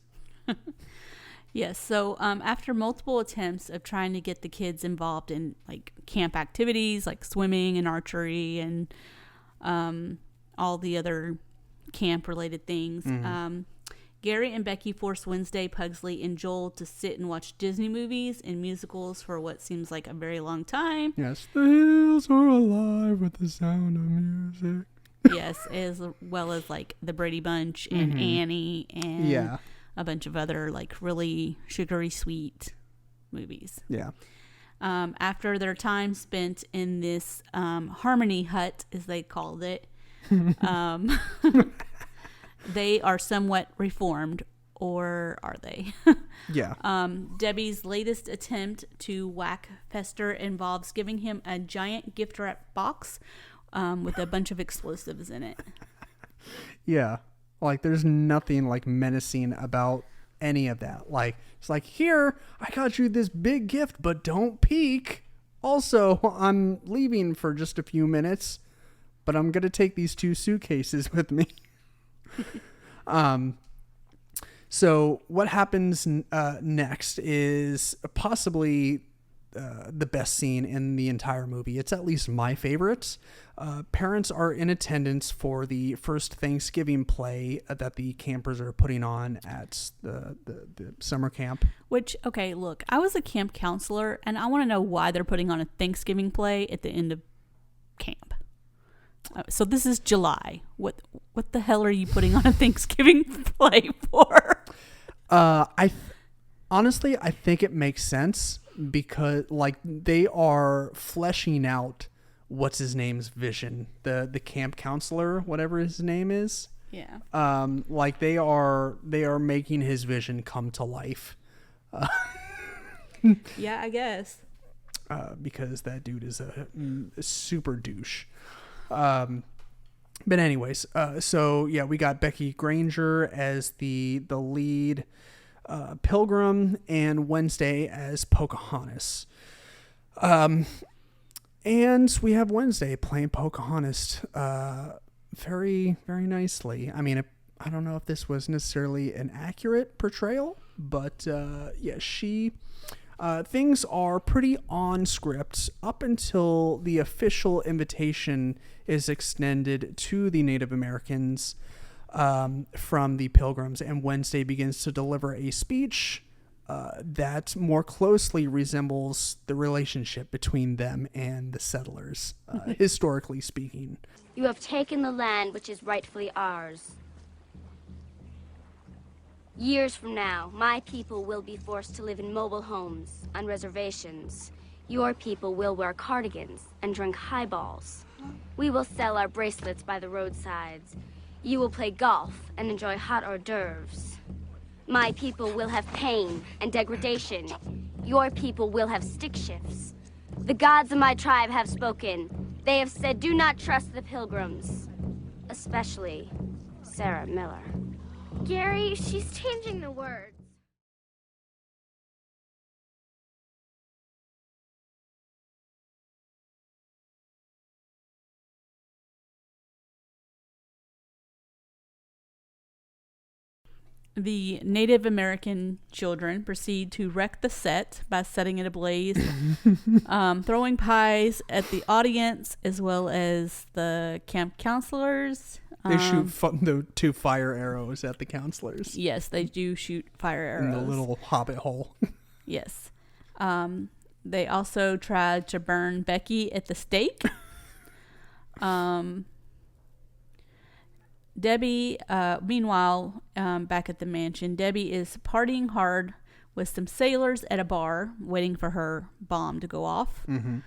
Yes. So after multiple attempts of trying to get the kids involved in like camp activities like swimming and archery and all the other camp related things, Gary and Becky force Wednesday, Pugsley, and Joel to sit and watch Disney movies and musicals for what seems like a very long time. Yes, the hills are alive with the sound of music. Yes, as well as like the Brady Bunch and Annie and a bunch of other like really sugary sweet movies. Yeah. After their time spent in this harmony hut, as they called it, they are somewhat reformed, or are they? Yeah. Debbie's latest attempt to whack Fester involves giving him a giant gift wrap box with a bunch of explosives in it. Yeah. Like, there's nothing like menacing about any of that. Like, it's like, here, I got you this big gift, but don't peek. Also, I'm leaving for just a few minutes, but I'm going to take these 2 suitcases with me. So what happens next is possibly the best scene in the entire movie. It's at least my favorite. Parents are in attendance for the first Thanksgiving play that the campers are putting on at the summer camp. Which, okay, look, I was a camp counselor, and I want to know why they're putting on a Thanksgiving play at the end of camp. So this is July. What the hell are you putting on a Thanksgiving play for? Honestly, I think it makes sense because like they are fleshing out what's his name's vision, the camp counselor, whatever his name is. Yeah. Like they are making his vision come to life. Yeah, I guess. Because that dude is a super douche. But anyways, so yeah, we got Becky Granger as the lead pilgrim and Wednesday as Pocahontas. And we have Wednesday playing Pocahontas very, very nicely. I mean, I don't know if this was necessarily an accurate portrayal, but yeah, things are pretty on script up until the official invitation is extended to the Native Americans from the Pilgrims, and Wednesday begins to deliver a speech that more closely resembles the relationship between them and the settlers, historically speaking. You have taken the land which is rightfully ours. Years from now, my people will be forced to live in mobile homes, on reservations. Your people will wear cardigans and drink highballs. We will sell our bracelets by the roadsides. You will play golf and enjoy hot hors d'oeuvres. My people will have pain and degradation. Your people will have stick shifts. The gods of my tribe have spoken. They have said, do not trust the pilgrims. Especially Sarah Miller. Gary, she's changing the words. The Native American children proceed to wreck the set by setting it ablaze, throwing pies at the audience as well as the camp counselors. They shoot the 2 fire arrows at the counselors. Yes, they do shoot fire arrows. In the little hobbit hole. Yes. They also tried to burn Becky at the stake. Debbie, meanwhile, back at the mansion, Debbie is partying hard with some sailors at a bar, waiting for her bomb to go off. Mm-hmm.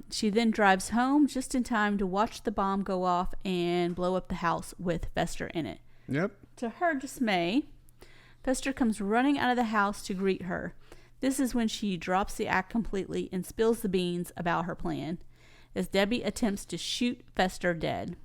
She then drives home just in time to watch the bomb go off and blow up the house with Fester in it. Yep. To her dismay, Fester comes running out of the house to greet her. This is when she drops the act completely and spills the beans about her plan, as Debbie attempts to shoot Fester dead.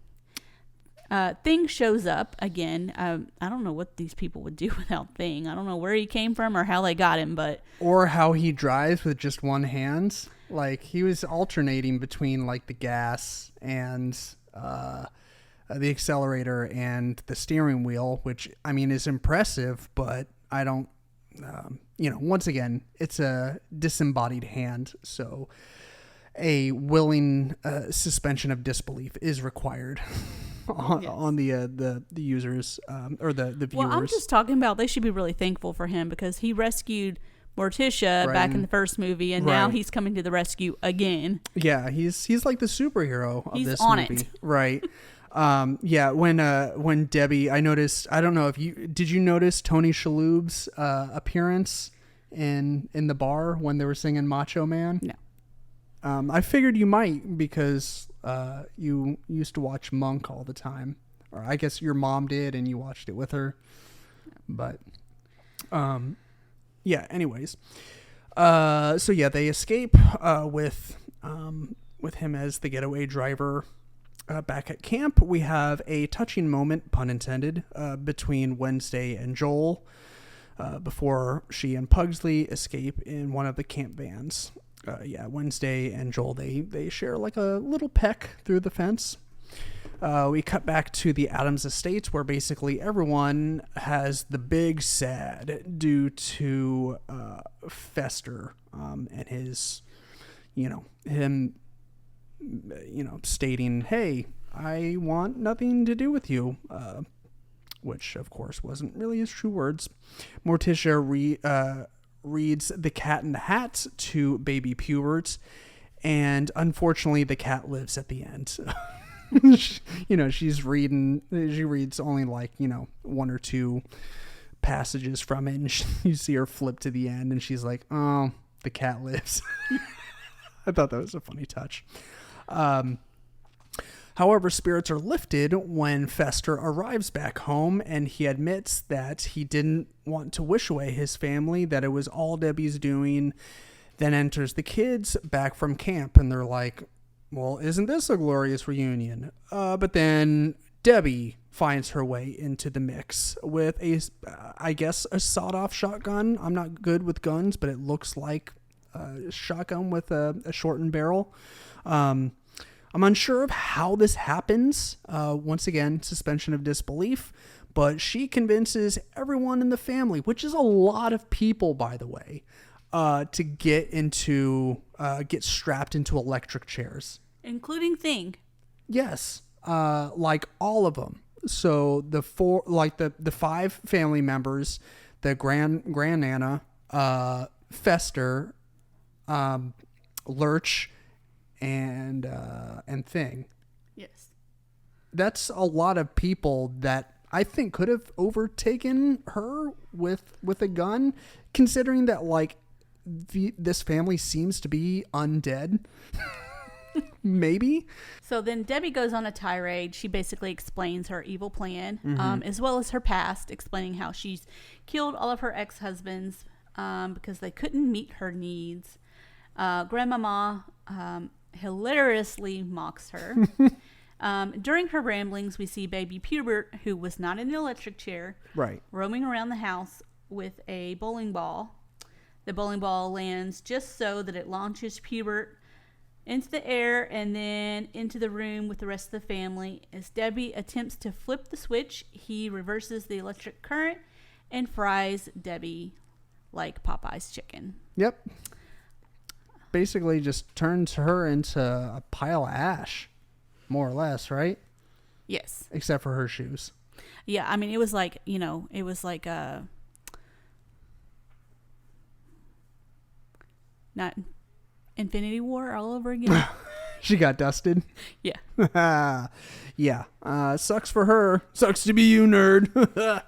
Thing shows up again. I don't know what these people would do without Thing. I don't know where he came from or how they got him, but or how he drives with just one hand. Like he was alternating between like the gas and the accelerator and the steering wheel, which I mean is impressive, but I don't. Once again, it's a disembodied hand, so a willing suspension of disbelief is required. On the users or the viewers. Well, I'm just talking about they should be really thankful for him because he rescued Morticia back in the first movie, and now he's coming to the rescue again. Yeah, he's like the superhero of this on movie, it. Right? When Debbie, I noticed. I don't know if did you notice Tony Shalhoub's appearance in the bar when they were singing Macho Man? No. I figured you might because you used to watch Monk all the time, or I guess your mom did, and you watched it with her. But, yeah. Anyways, they escape with him as the getaway driver. Back at camp, we have a touching moment, pun intended, between Wednesday and Joel before she and Pugsley escape in one of the camp vans. Wednesday and Joel, they share like a little peck through the fence. We cut back to the Addams estate where basically everyone has the big sad due to Fester and his, him, stating, hey, I want nothing to do with you, which of course wasn't really his true words. Morticia reads The Cat in the Hat to baby Pewert, and unfortunately the cat lives at the end. She reads only like, 1 or 2 passages from it, and you see her flip to the end and she's like, oh, the cat lives. I thought that was a funny touch. However, spirits are lifted when Fester arrives back home, and he admits that he didn't want to wish away his family, that it was all Debbie's doing. Then enters the kids back from camp, and they're like, well, isn't this a glorious reunion? But then Debbie finds her way into the mix with a sawed-off shotgun. I'm not good with guns, but it looks like a shotgun with a shortened barrel. I'm unsure of how this happens. Once again, suspension of disbelief. But she convinces everyone in the family, which is a lot of people, by the way, to get strapped into electric chairs. Including Thing. Yes. Like all of them. So the 5 family members, the grand nana, Fester, Lurch, and Thing. Yes. That's a lot of people that I think could have overtaken her with a gun, considering that like this family seems to be undead. Maybe. So then Debbie goes on a tirade. She basically explains her evil plan, Mm-hmm. as well as her past, explaining how she's killed all of her ex-husbands because they couldn't meet her needs. Grandmama hilariously mocks her. During her ramblings, we see baby Pubert, who was not in an electric chair, Right. roaming around the house with a bowling ball. The bowling ball lands just so that it launches Pubert into the air and then into the room with the rest of the family. As Debbie attempts to flip the switch, he reverses the electric current and fries Debbie like Popeye's chicken. Yep. Basically just turns her into a pile of ash, more or less, right? Yes. Except for her shoes. Yeah, I mean, it was like, it was like not Infinity War all over again. She got dusted. Yeah. Yeah. Sucks for her. Sucks to be you, nerd.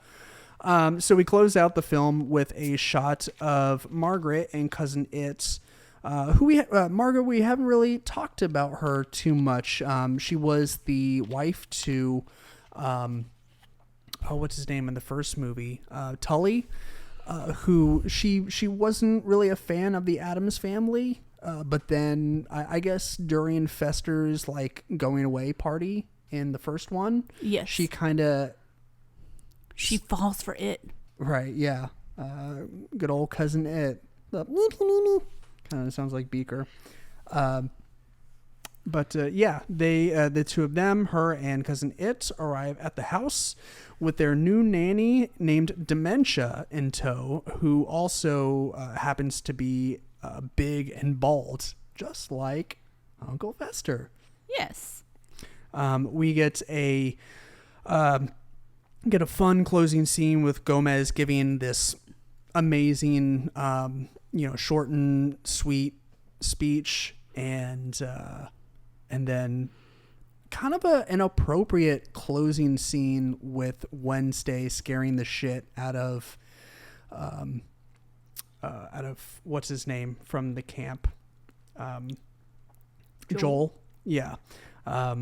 So we close out the film with a shot of Margaret and Cousin Itz, Margaret, we haven't really talked about her too much. She was the wife to, what's his name in the first movie? Tully, who she wasn't really a fan of the Addams family. But then I guess during Fester's like going away party in the first one, Yes. she falls for it. right. Yeah. Good old Cousin It. Kind of sounds like Beaker. But yeah, the two of them, her and Cousin It, arrive at the house with their new nanny named Dementia in tow, who also happens to be big and bald, just like Uncle Fester. Yes. We get a fun closing scene with Gomez giving this amazing, short and sweet speech, and then kind of an appropriate closing scene with Wednesday scaring the shit out of what's his name from the camp, Joel. Yeah. I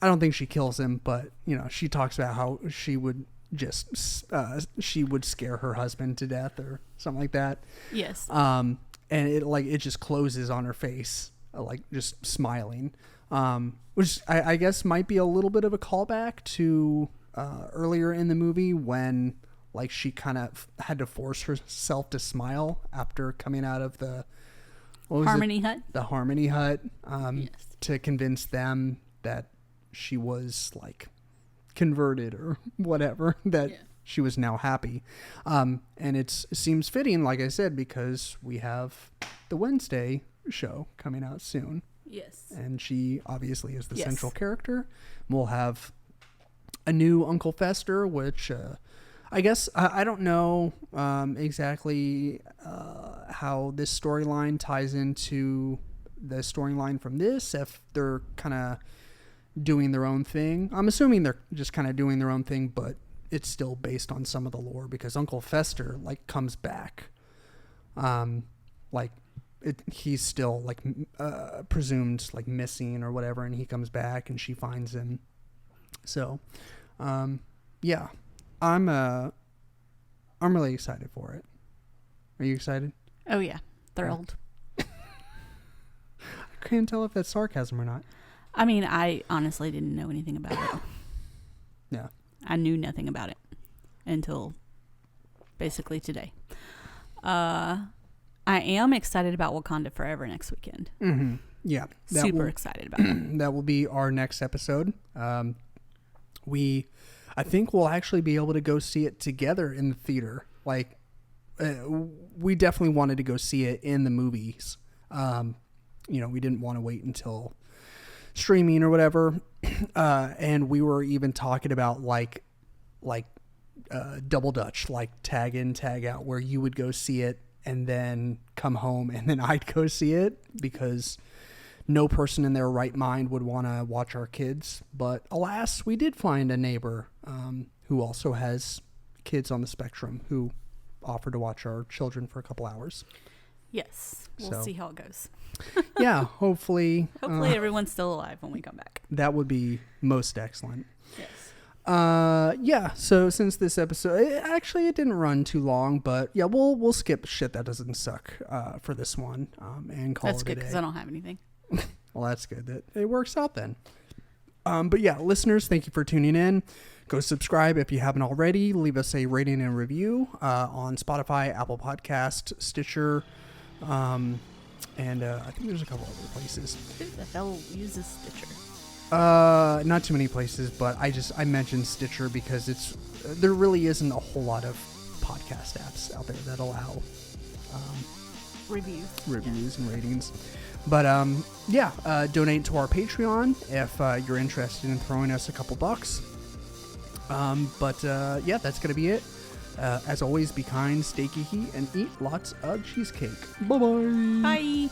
don't think she kills him, but she talks about how she would scare her husband to death or something like that. Yes. And it just closes on her face, like just smiling, which I guess might be a little bit of a callback to earlier in the movie when like she kind of had to force herself to smile after coming out of the Harmony Hut. The Harmony Hut, Yes. to convince them that she was like converted or whatever, that she was now happy. And it seems fitting, like I said, because we have the Wednesday show coming out soon. Yes. And she obviously is the central character. We'll have a new Uncle Fester, which I guess I don't know exactly how this storyline ties into the storyline from this, if they're kind of doing their own thing. I'm assuming they're just kind of doing their own thing, but it's still based on some of the lore because Uncle Fester like comes back. He's still like presumed like missing or whatever, and he comes back and she finds him. So, yeah, I'm really excited for it. Are you excited? Oh yeah, thrilled. I can't tell if that's sarcasm or not. I mean, I honestly didn't know anything about it. Yeah. I knew nothing about it until basically today. I am excited about Wakanda Forever next weekend. Mm-hmm. Yeah. Super excited about it. That will be our next episode. I think we'll actually be able to go see it together in the theater. Like, we definitely wanted to go see it in the movies. We didn't want to wait until streaming or whatever. And we were even talking about like double Dutch, like tag in, tag out, where you would go see it and then come home and then I'd go see it, because no person in their right mind would want to watch our kids. But alas, we did find a neighbor who also has kids on the spectrum who offered to watch our children for a couple hours. Yes. We'll see how it goes. Yeah, hopefully. Hopefully everyone's still alive when we come back. That would be most excellent. Yes. Yeah, so since this episode, it didn't run too long, but yeah, we'll skip shit that doesn't suck for this one and call That's it good a day. because I don't have anything. Well, that's good. That it works out then. But yeah, listeners, thank you for tuning in. Go subscribe if you haven't already. Leave us a rating and review on Spotify, Apple Podcast, Stitcher, and I think there's a couple other places. Who the hell uses Stitcher? Not too many places, but I mentioned Stitcher because there really isn't a whole lot of podcast apps out there that allow reviews and ratings. But donate to our Patreon if you're interested in throwing us a couple bucks. That's gonna be it. As always, be kind, stay geeky, and eat lots of cheesecake. Bye-bye. Bye.